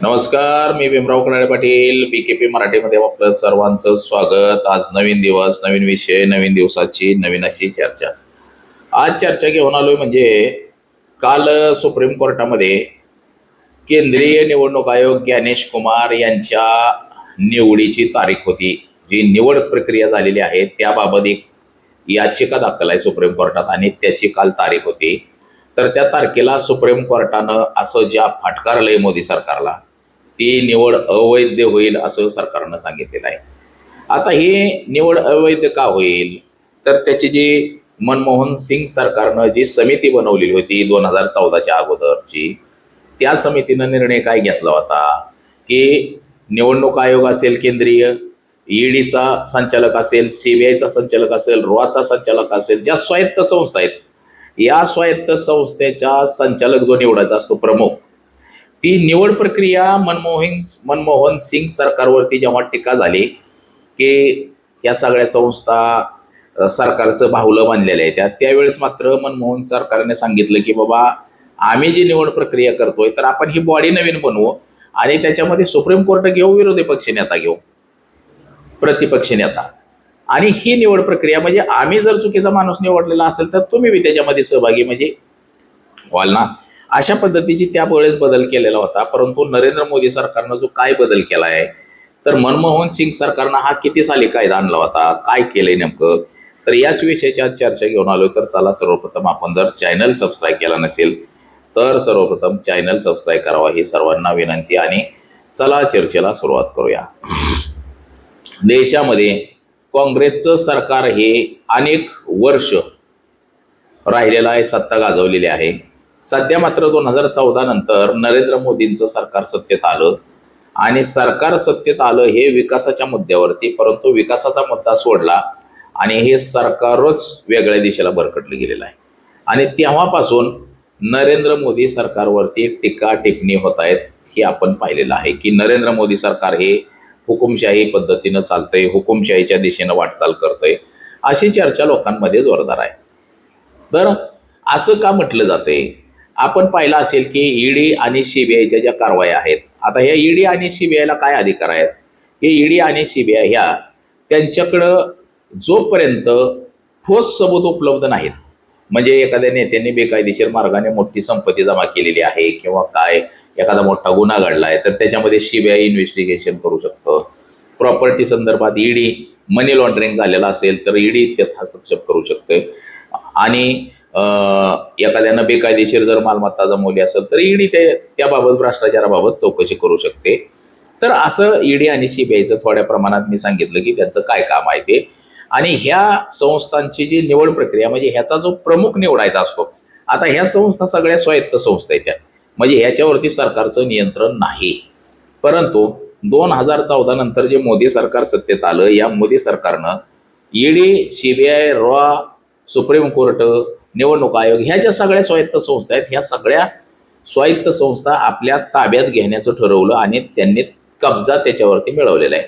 नमस्कार, मी भीमराव कनाडे पाटील. बीकेपी मराठीमध्ये आपलं सर्वांचं स्वागत. आज नवीन दिवस, नवीन विषय, नवीन दिवसाची नवीन अशी चर्चा. आज चर्चा घेऊन आलोय म्हणजे काल सुप्रीम कोर्टामध्ये केंद्रीय निवडणूक आयोग ज्ञानेश कुमार यांच्या निवडीची तारीख होती. जी निवड प्रक्रिया झालेली आहे त्याबाबत एक याचिका दाखल आहे सुप्रीम कोर्टात आणि त्याची काल तारीख होती. तर त्या तारखेला सुप्रीम कोर्टानं असं ज्या फटकारलंय मोदी सरकारला, ती निवड अवैध होईल असं सरकारनं सांगितलेलं आहे. आता ही निवड अवैध का होईल, तर त्याची जी मनमोहन सिंग सरकारनं जी समिती बनवलेली होती 2014च्या अगोदरची, त्या समितीनं निर्णय काय घेतला होता की निवडणूक आयोग असेल केंद्रीय, ईडीचा संचालक असेल, सीबीआयचा संचालक असेल, रोआचा संचालक असेल, ज्या स्वायत्त संस्था आहेत, या स्वायत्त संस्थेचा संचालक जो निवडायचा असतो प्रमुख, ती निवड प्रक्रिया मनमोहन सिंग सरकारवरती जेव्हा टीका झाली की या सगळ्या संस्था सरकारचं बाहुलं बांधलेलं आहे, त्यावेळेस मात्र मनमोहन सरकारने सांगितलं की बाबा आम्ही जी निवड प्रक्रिया करतोय तर आपण ही बॉडी नवीन बनवू आणि त्याच्यामध्ये सुप्रीम कोर्ट घेऊ, विरोधी पक्ष नेता घेऊ, प्रतिपक्ष नेता, आणि ही निवड प्रक्रिया म्हणजे आम्ही जर चुकीचा माणूस निवडलेला असेल तर तुम्ही बी त्याच्यामध्ये सहभागी म्हणजे व्हाल ना. अशा पद्धतीची त्यावेळेस बदल केलेला होता. परंतु नरेंद्र मोदी सरकारनं जो काय बदल केला आहे, तर मनमोहन सिंग सरकारनं हा किती साली कायदा आणला होता, काय केलंय नेमकं, तर याच विषयाची आज चर्चा घेऊन आलो. तर चला, सर्वप्रथम आपण जर चॅनल सबस्क्राईब केला नसेल तर सर्वप्रथम चॅनल सबस्क्राईब करावा ही सर्वांना विनंती, आणि चला चर्चेला सुरुवात करूया. देशामध्ये काँग्रेसचं सरकार हे अनेक वर्ष राहिलेलं आहे, सत्ता गाजवलेली आहे. सध्या मात्र 2014 नंतर नरेंद्र मोदींचं सरकार सत्तेत आलं आणि सरकार सत्तेत आलं हे विकासाच्या मुद्द्यावरती, परंतु विकासाचा मुद्दा सोडला आणि हे सरकारच वेगळ्या दिशेला भरकटलं गेलेलं आहे. आणि तेव्हापासून नरेंद्र मोदी सरकारवरती टीका टिप्पणी होत आहेत. हे आपण पाहिलेलं आहे की नरेंद्र मोदी सरकार हे हुकुमशाही पद्धतीनं चालतंय, हुकुमशाहीच्या दिशेनं वाटचाल करतंय, अशी चर्चा लोकांमध्ये जोरदार आहे. तर असं का म्हटलं जातंय, आपण पाहिलं असेल की ईडी आणि सीबीआयच्या ज्या कारवाया आहेत, आता ह्या ईडी आणि सीबीआयला काय अधिकार आहेत की ईडी आणि सीबीआय ह्या त्यांच्याकडं जोपर्यंत ठोस सबूत उपलब्ध नाहीत, म्हणजे एखाद्या नेत्यांनी बेकायदेशीर मार्गाने मोठी संपत्ती जमा केलेली आहे किंवा काय एखादा मोठा गुन्हा घडलाय, तर त्याच्यामध्ये सीबीआय इन्व्हेस्टिगेशन करू शकतं. प्रॉपर्टी संदर्भात ईडी मनी लॉन्ड्रिंग झालेलं असेल तर ईडी त्यात हस्तक्षेप करू शकते, आणि एखाद्यानं बेकायदेशीर जर मालमत्ता जमवली असेल तर ईडी त्याबाबत भ्रष्टाचाराबाबत चौकशी करू शकते. तर असं ईडी आणि सीबीआयचं थोड्या प्रमाणात मी सांगितलं की त्यांचं काय काम आहे ते. आणि ह्या संस्थांची जी निवड प्रक्रिया म्हणजे ह्याचा जो प्रमुख निवडायचा असतो, आता ह्या संस्था सगळ्या स्वायत्त संस्था आहेत, म्हणजे ह्याच्यावरती सरकारचं नियंत्रण नाही. परंतु 2014 नंतर जे मोदी सरकार सत्तेत आलं, या मोदी सरकारनं ED, CBI, raw, supreme court, निवडणूक आयोग ह्या ज्या सगळ्या स्वायत्त संस्था आहेत, ह्या सगळ्या स्वायत्त संस्था आपल्या ताब्यात घेण्याचं ठरवलं आणि त्यांनी कब्जा त्याच्यावरती मिळवलेला आहे.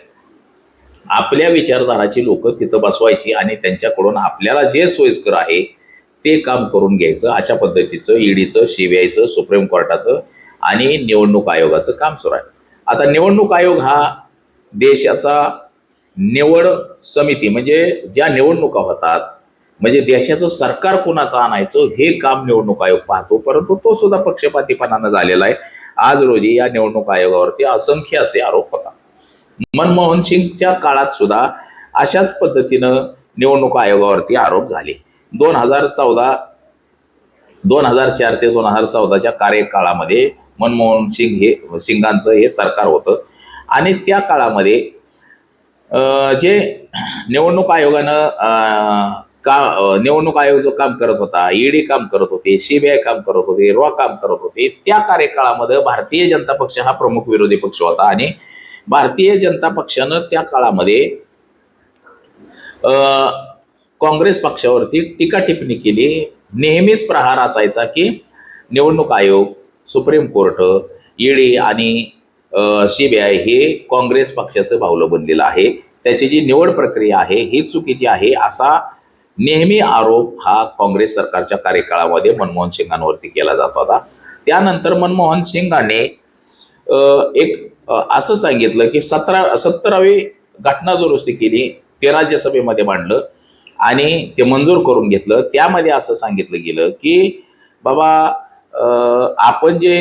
आपल्या विचारधाराची लोक तिथं बसवायची आणि त्यांच्याकडून आपल्याला जे सोयीस्कर आहे ते काम करून घ्यायचं, अशा पद्धतीचं ईडीचं, सीबीआयचं, सुप्रीम कोर्टाचं आणि निवडणूक आयोगाचं काम सुरू आहे. आता निवडणूक आयोग हा देशाचा निवड समिती, म्हणजे ज्या निवडणुका होतात, म्हणजे देशाचं सरकार कुणाचं आणायचं हे काम निवडणूक आयोग पाहतो, परंतु तो सुद्धा पक्षपातीपणानं झालेला आहे. आज रोजी या निवडणूक आयोगावरती असंख्य असे आरोप होतात. मनमोहन सिंगच्या काळात सुद्धा अशाच पद्धतीनं निवडणूक आयोगावरती आरोप झाले. 2004 ते 2014च्या कार्यकाळामध्ये मनमोहन सिंगांचं हे सरकार होतं आणि त्या काळामध्ये जे निवडणूक आयोगानं निवडणूक आयोग जो काम करत होता, ईडी काम करत होते, सीबीआय काम करत होते, रॉ काम करत होते, त्या कार्यकाळामध्ये भारतीय जनता पक्ष हा प्रमुख विरोधी पक्ष होता आणि भारतीय जनता पक्षानं त्या काळामध्ये काँग्रेस पक्षावरती टीका टिप्पणी केली. नेहमीच प्रहार असायचा की निवडणूक आयोग, सुप्रीम कोर्ट, ईडी आणि सीबीआय हे काँग्रेस पक्षाचं बाहुलं बनलेलं आहे, त्याची जी निवड प्रक्रिया आहे ही चुकीची आहे, असा नेहमी आरोप हा काँग्रेस सरकारच्या कार्यकाळामध्ये मनमोहन सिंगांवरती केला जात होता. त्यानंतर मनमोहन सिंगाने असं सांगितलं की 17वी घटना दुरुस्ती केली, ते राज्यसभेमध्ये मांडलं आणि ते मंजूर करून घेतलं. त्यामध्ये असं सांगितलं गेलं की बाबा आपण जे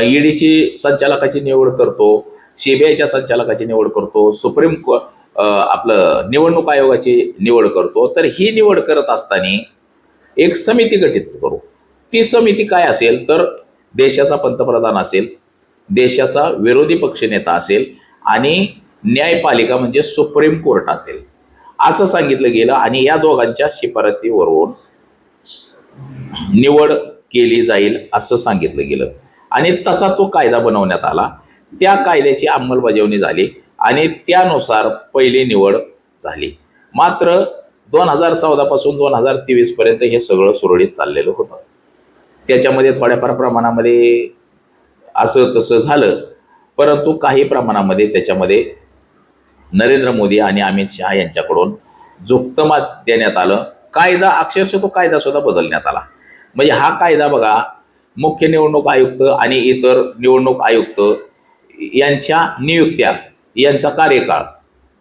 ईडीची संचालकाची निवड करतो, सीबीआयच्या संचालकाची निवड करतो, आपलं निवडणूक आयोगाची निवड करतो, तर ही निवड करत असताना एक समिती गठीत करू. ती समिती काय असेल तर देशाचा पंतप्रधान असेल, देशाचा विरोधी पक्षनेता असेल आणि न्यायपालिका म्हणजे सुप्रीम कोर्ट असेल, असं सांगितलं गेलं. आणि या दोघांच्या शिफारसीवरून निवड केली जाईल असं सांगितलं गेलं आणि तसा तो कायदा बनवण्यात आला. त्या कायद्याची अंमलबजावणी झाली आणि त्यानुसार पहिली निवड झाली. मात्र 2014 पासून 2023 पर्यंत हे सगळं सुरळीत चाललेलं होतं. त्याच्यामध्ये थोड्याफार प्रमाणामध्ये असं तसं झालं, परंतु काही प्रमाणामध्ये त्याच्यामध्ये नरेंद्र मोदी आणि अमित शहा यांच्याकडून जुक्तमात देण्यात आलं. कायदा अक्षरशः तो कायदा सुद्धा बदलण्यात आला. म्हणजे हा कायदा बघा, मुख्य निवडणूक आयुक्त आणि इतर निवडणूक आयुक्त यांच्या नियुक्त्या, यांचा कार्यकाळ,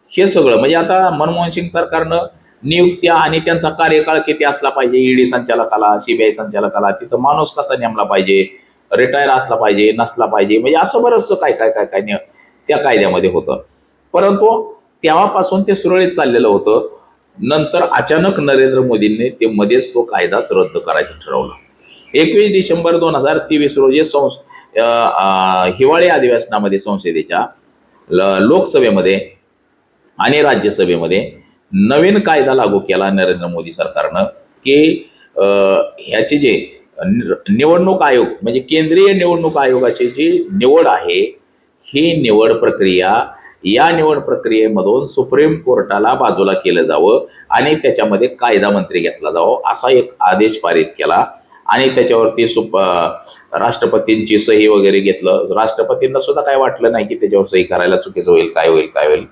हे सगळं म्हणजे आता मनमोहन सिंग सरकारनं नियुक्त्या आणि त्यांचा कार्यकाळ किती असला पाहिजे, ईडी संचालकाला, सीबीआय संचालकाला, तिथं माणूस कसा नेमला पाहिजे, रिटायर असला पाहिजे, नसला पाहिजे, म्हणजे असं बरंचसं काय काय काय काय त्या कायद्यामध्ये होतं. परंतु तेव्हापासून ते सुरळीत चाललेलं होतं. नंतर अचानक नरेंद्र मोदींनी ते मध्येच तो कायदाच रद्द करायचं ठरवलं. 21 डिसेंबर 2023 रोजी हिवाळी अधिवेशनामध्ये संसदेच्या लोकसभेमध्ये आणि राज्यसभेमध्ये नवीन कायदा लागू केला नरेंद्र मोदी सरकारनं की ह्याची जे निवडणूक आयोग म्हणजे केंद्रीय निवडणूक आयोगाची जी निवड आहे, ही निवड प्रक्रिया, या निवड प्रक्रियेमधून सुप्रीम कोर्टाला बाजूला केलं जावं आणि त्याच्यामध्ये कायदा मंत्री घेतला जावा, असा एक आदेश पारित केला. आणि त्याच्यावरती राष्ट्रपतींची सही वगैरे घेतलं. राष्ट्रपतींना सुद्धा काय वाटलं नाही की त्याच्यावर सही करायला चुकीचं होईल, काय होईल.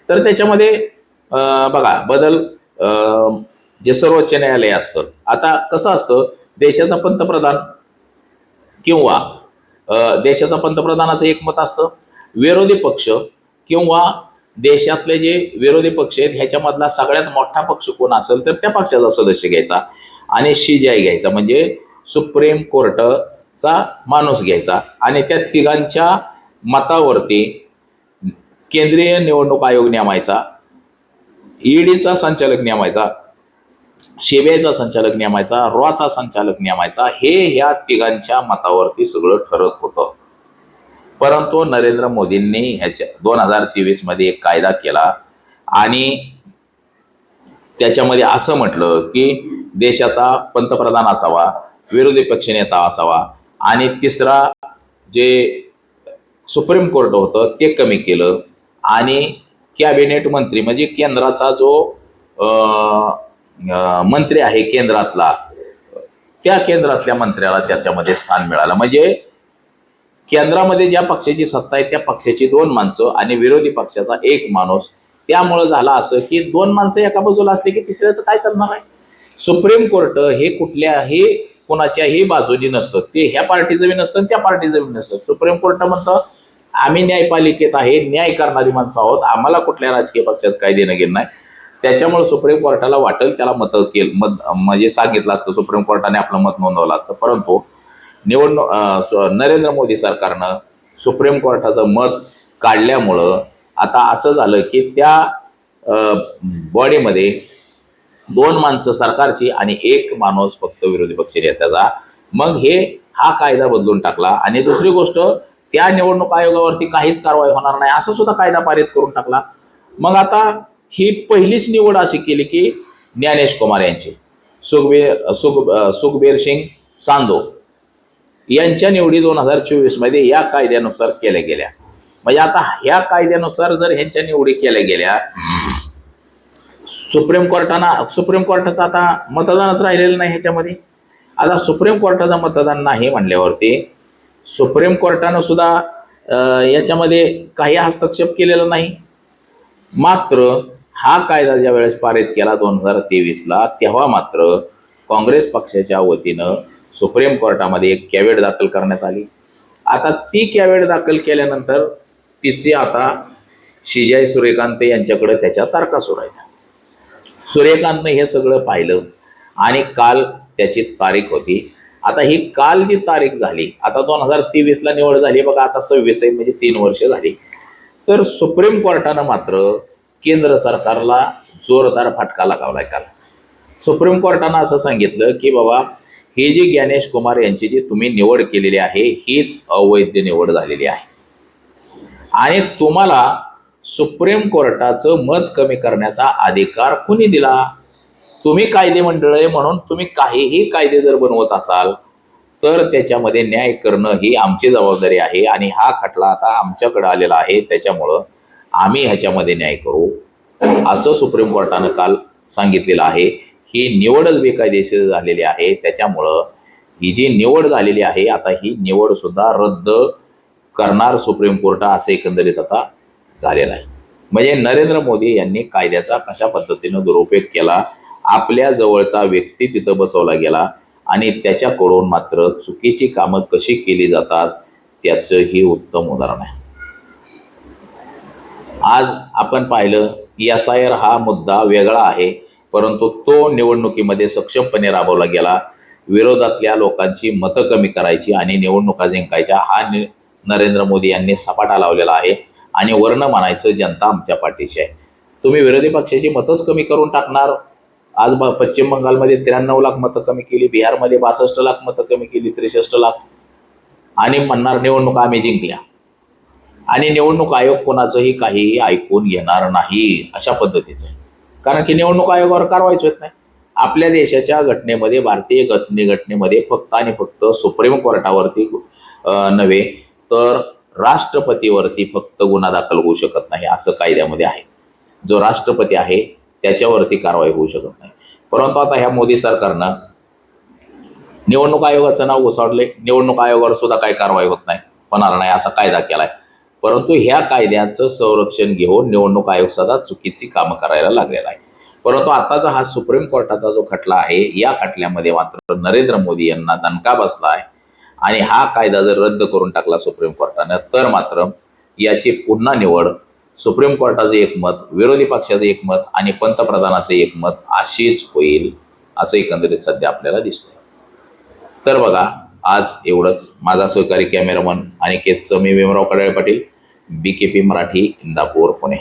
तर त्याच्यामध्ये बघा बदल, जे सर्वोच्च न्यायालय असतं, आता कसं असतं, देशाचा पंतप्रधान किंवा देशाचा पंतप्रधानाचं एक मत असतं, विरोधी पक्ष किंवा देशातले जे विरोधी पक्ष आहेत ह्याच्यामधला सगळ्यात मोठा पक्ष कोण असेल तर त्या पक्षाचा सदस्य घ्यायचा आणि सीजीआय घ्यायचा म्हणजे सुप्रीम कोर्टचा माणूस घ्यायचा आणि त्या तिघांच्या मतावरती केंद्रीय निवडणूक आयोग नेमायचा, ईडीचा संचालक नेमायचा, सीबीआयचा संचालक नेमायचा, रॉचा संचालक नेमायचा. हे ह्या तिघांच्या मतावरती सगळं ठरत होतं. परंतु नरेंद्र मोदींनी ह्याच्या 2023 मध्ये एक कायदा केला आणि त्याच्यामध्ये असं म्हटलं की देशाचा पंतप्रधान असावा, विरोधी पक्षनेता असावा आणि तिसरा जे सुप्रीम कोर्ट होतं ते कमी केलं आणि कॅबिनेट मंत्री म्हणजे केंद्राचा जो मंत्री आहे केंद्रातला, त्या केंद्रातल्या मंत्र्याला त्याच्यामध्ये स्थान मिळालं. म्हणजे केंद्रामध्ये ज्या पक्षाची सत्ता आहे त्या पक्षाची 2 माणसं आणि विरोधी पक्षाचा 1 माणूस. त्यामुळं झालं असं की 2 माणसं एका बाजूला असली की तिसऱ्याचं काय चालणार आहे. सुप्रीम कोर्ट हे कुठल्याही कोणाच्याही बाजूनी नसतं, ते ह्या पार्टीचं बी नसतं त्या पार्टीचं बी नसतं. सुप्रीम कोर्ट म्हणतं आम्ही न्यायपालिकेत आहे, न्याय करणारी माणसं आहोत, आम्हाला कुठल्या राजकीय पक्षाचं काय देणं घेणं नाही. त्याच्यामुळे सुप्रीम कोर्टाला वाटेल त्याला मत म्हणजे सांगितलं असतं, सुप्रीम कोर्टाने आपलं मत नोंदवलं असतं. परंतु नरेंद्र मोदी सरकारनं सुप्रीम कोर्टाचं मत काढल्यामुळं आता असं झालं की त्या बॉडीमध्ये 2 माणसं सरकारची आणि 1 माणूस फक्त विरोधी पक्ष नेत्याचा. मग हा कायदा बदलून टाकला आणि दुसरी गोष्ट, त्या निवडणूक आयोगावरती काहीच कारवाई होणार नाही असं सुद्धा कायदा पारित करून टाकला. मग आता ही पहिलीच निवड अशी केली की ज्ञानेश कुमार यांची, सुखबीर सिंग सांधू यांच्या निवडी 2024 मध्ये या कायद्यानुसार केल्या गेल्या. म्हणजे आता ह्या कायद्यानुसार जर ह्यांच्या निवडी केल्या गेल्या, सुप्रीम कोर्टाचं आता मतदानच राहिलेलं नाही ह्याच्यामध्ये. आता सुप्रीम कोर्टाचं मतदान नाही म्हणल्यावरती सुप्रीम कोर्टानं सुद्धा याच्यामध्ये काही हस्तक्षेप केलेला नाही. मात्र हा कायदा ज्या वेळेस पारित केला 2023ला, तेव्हा मात्र काँग्रेस पक्षाच्या वतीनं सुप्रीम कोर्टामध्ये एक कॅव्हेट दाखल करण्यात आली आता ती कॅवेट दाखल केल्यानंतर तिची आता शिजाई सूर्यकांत यांच्याकडे त्याच्या तारखा सुरू आहेत. सूर्यकांतनं हे सगळं पाहिलं आणि काल त्याची तारीख होती. आता ही काल जी तारीख झाली, आता 2023ला निवड झाली बघा, आता 26 आहे, म्हणजे 3 वर्ष झाली. तर सुप्रीम कोर्टानं मात्र केंद्र सरकारला जोरदार फटका लगावलाय. काल सुप्रीम कोर्टानं असं सांगितलं की बाबा ही जी ज्ञानेश कुमार यांची जी तुम्ही निवड केलेली आहे हीच अवैध निवड झालेली आहे आणि तुम्हाला सुप्रीम कोर्टाचं मत कमी करण्याचा अधिकार कुणी दिला? तुम्ही कायदे मंडळ आहे म्हणून तुम्ही काहीही कायदे जर बनवत असाल तर त्याच्यामध्ये न्याय करणं ही आमची जबाबदारी आहे आणि हा खटला आता आमच्याकडे आलेला आहे, त्याच्यामुळं आम्ही ह्याच्यामध्ये न्याय करू असं सुप्रीम कोर्टानं काल सांगितलेलं आहे. ही निवडच बेकायदेशीर झालेली आहे, त्याच्यामुळं ही जी निवड झालेली आहे आता ही निवड सुद्धा रद्द करणार सुप्रीम कोर्ट असं एकंदरीत आता झालेलं आहे. म्हणजे नरेंद्र मोदी यांनी कायद्याचा कशा पद्धतीनं दुरुपयोग केला, आपल्या जवळचा व्यक्ती तिथं बसवला गेला आणि त्याच्याकडून मात्र चुकीची कामं कशी केली जातात त्याचं ही उत्तम उदाहरण आहे. आज आपण पाहिलं SIR हा मुद्दा वेगळा आहे, परंतु तो निवडणुकीमध्ये सक्षमपणे राबवला गेला. विरोधातल्या लोकांची मतं कमी करायची आणि निवडणुका जिंकायच्या हा नरेंद्र मोदी यांनी सपाटा लावलेला आहे आणि वर्ण म्हणायचं जनता आमच्या पाठीशी आहे. तुम्ही विरोधी पक्षाची मतच कमी करून टाकणार. आज पश्चिम बंगालमध्ये 93 लाख मतं कमी केली, बिहारमध्ये 62 लाख मतं कमी केली, 63 लाख, आणि म्हणणार निवडणुका आम्ही जिंकल्या. आणि निवडणूक आयोग कोणाचंही काहीही ऐकून घेणार नाही अशा पद्धतीचं आहे. कारण की निवडणूक आयोगावर कारवाईच होत नाही. आपल्या देशाच्या घटनेमध्ये, भारतीय घटनेमध्ये फक्त आणि फक्त सुप्रीम कोर्टावरती नव्हे तर राष्ट्रपतीवरती फक्त गुन्हा दाखल होऊ शकत नाही असं कायद्यामध्ये आहे. जो राष्ट्रपती आहे त्याच्यावरती कारवाई होऊ शकत नाही. परंतु आता ह्या मोदी सरकारनं निवडणूक आयोगाचं नाव घुसाडले, निवडणूक आयोगावर सुद्धा काही कारवाई होणार नाही असा कायदा केलाय. परंतु ह्या कायद्याचं संरक्षण घेऊन निवडणूक आयोग सुद्धा चुकीची कामं करायला लागलेला आहे. परंतु आताचा हा सुप्रीम कोर्टाचा जो खटला आहे या खटल्यामध्ये मात्र नरेंद्र मोदी यांना दणका बसला आहे आणि हा कायदा जर रद्द करून टाकला सुप्रीम कोर्टानं तर मात्र याची पुन्हा निवड सुप्रीम कोर्टाचं एक मत, विरोधी पक्षाचं एक मत आणि पंतप्रधानाचं एक मत अशीच होईल असं एकंदरीत सध्या आपल्याला दिसतंय. तर बघा आज एवढंच. माझा सहकारी कॅमेरामन अनिकेत समी भीमराव कडाळे पाटील, BKP मराठी, इंदापूर, पुणे.